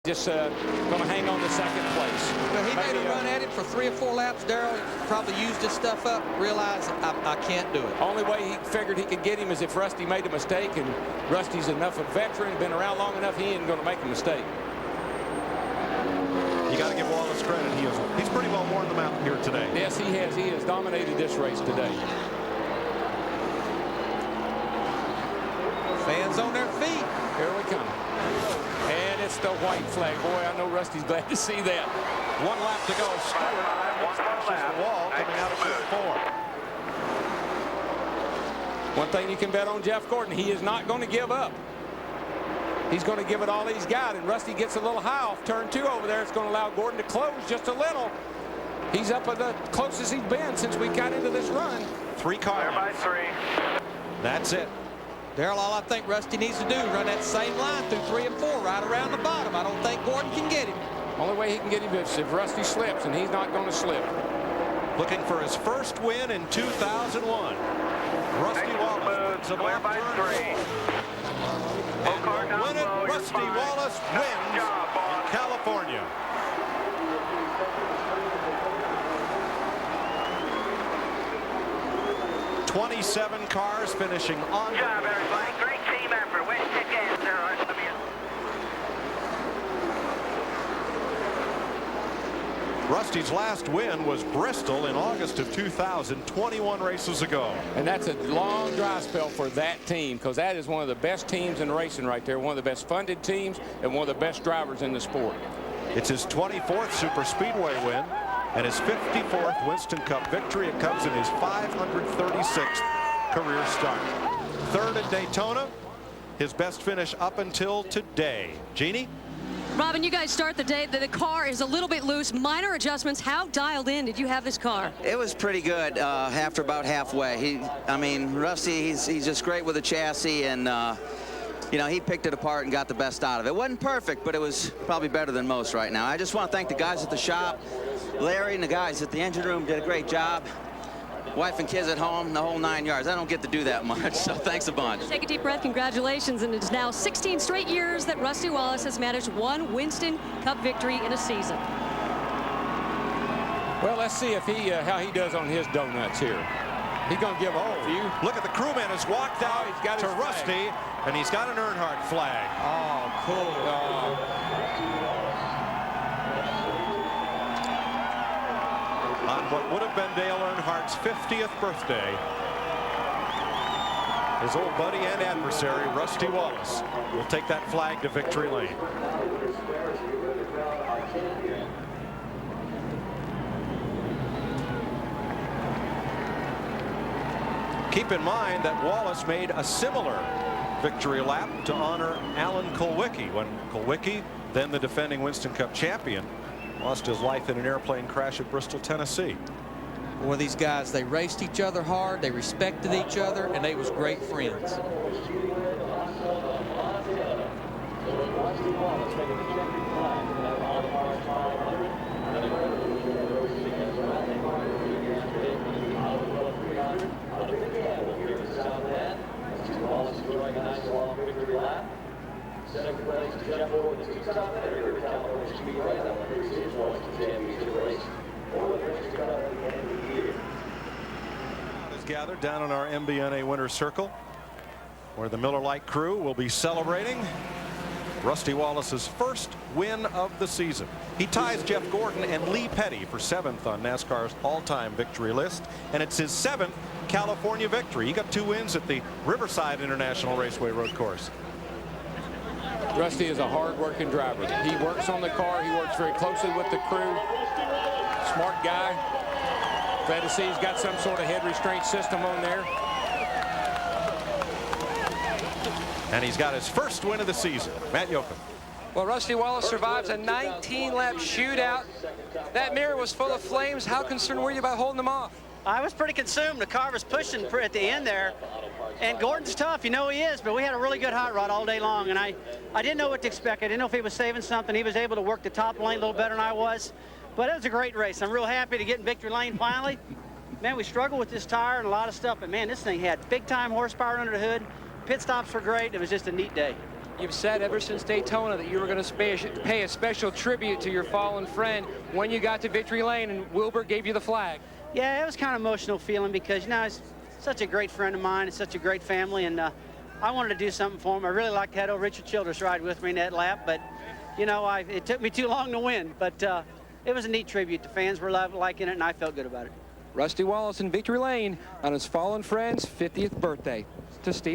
Just going to hang on to second place. Well, he made a run at it for 3 or 4 laps. Darrell probably used his stuff up, realized I can't do it. Only way he figured he could get him is if Rusty made a mistake, and Rusty's enough a veteran, been around long enough, he ain't going to make a mistake. You got to give Wallace credit. He's pretty well worn them out here today. Yes, he has. He has dominated this race today. Fans on their feet. Here we come. And it's the white flag. Boy, I know Rusty's glad to see that. 1 lap to go. Stewart pushes the wall coming out of turn 4. One thing you can bet on Jeff Gordon, he is not going to give up. He's going to give it all he's got, and Rusty gets a little high off turn 2 over there. It's going to allow Gordon to close just a little. He's up at the closest he's been since we got into this run. 3 cars. By 3. That's it. Darrell, all I think Rusty needs to do is run that same line through 3 and 4 right around the bottom. I don't think Gordon can get him. Only way he can get him is if Rusty slips, and he's not going to slip. Looking for his first win in 2001. Rusty Wallace wins Clear by 3. And will win it. Rusty Wallace wins in California. '27 cars finishing on. Good job, everybody. Great team effort. Way to kick ass there, Rusty's last win was Bristol in August of 2000, 21 races ago. And that's a long dry spell for that team, because that is one of the best teams in racing right there, one of the best funded teams and one of the best drivers in the sport. It's his 24th Super Speedway win and his 54th Winston Cup victory. It comes in his 536th career start. 3rd at Daytona, his best finish up until today. Jeannie? Robin, you guys start the day. The car is a little bit loose. Minor adjustments. How dialed in did you have this car? It was pretty good after about halfway. I mean, Rusty, he's just great with the chassis, and you know, he picked it apart and got the best out of it. It wasn't perfect, but it was probably better than most right now. I just want to thank the guys at the shop. Larry and the guys at the engine room did a great job. Wife and kids at home, the whole 9 yards. I don't get to do that much, so thanks a bunch. Take a deep breath. Congratulations. And it's now 16 straight years that Rusty Wallace has managed 1 Winston Cup victory in a season. Well, let's see if how he does on his donuts here. He's going to give a few. Look at the crewman has walked out to Rusty, and he's got an Earnhardt flag. Oh, cool. On what would have been Dale Earnhardt's 50th birthday, his old buddy and adversary, Rusty Wallace, will take that flag to victory lane. Keep in mind that Wallace made a similar victory lap to honor Alan Kulwicki when Kulwicki, then the defending Winston Cup champion, lost his life in an airplane crash at Bristol, Tennessee. Boy, these guys, they raced each other hard, they respected each other, and they was great friends. Is gathered down in our MBNA winner's circle, where the Miller Lite crew will be celebrating Rusty Wallace's first win of the season. He ties Jeff Gordon and Lee Petty for 7th on NASCAR's all-time victory list, and it's his 7th California victory. He got 2 wins at the Riverside International Raceway Road Course. Rusty is a hard-working driver. He works on the car. He works very closely with the crew. Smart guy. Glad to see he's got some sort of head restraint system on there. And he's got his first win of the season. Matt Yoakum. Well, Rusty Wallace survives a 19-lap shootout. That mirror was full of flames. How concerned were you about holding them off? I was pretty consumed. The car was pushing at the end there. And Gordon's tough, you know he is, but we had a really good hot rod all day long, and I didn't know what to expect. I didn't know if he was saving something. He was able to work the top lane a little better than I was. But it was a great race. I'm real happy to get in victory lane finally. Man, we struggled with this tire and a lot of stuff, but man, this thing had big-time horsepower under the hood. Pit stops were great. It was just a neat day. You've said ever since Daytona that you were going to pay a special tribute to your fallen friend when you got to Victory Lane and Wilbur gave you the flag. Yeah, it was kind of emotional feeling because, you know, he's such a great friend of mine. It's such a great family, and I wanted to do something for him. I really liked to have old Richard Childress ride with me in that lap, but, you know, it took me too long to win. But it was a neat tribute. The fans were liking it, and I felt good about it. Rusty Wallace in Victory Lane on his fallen friend's 50th birthday. To Steve.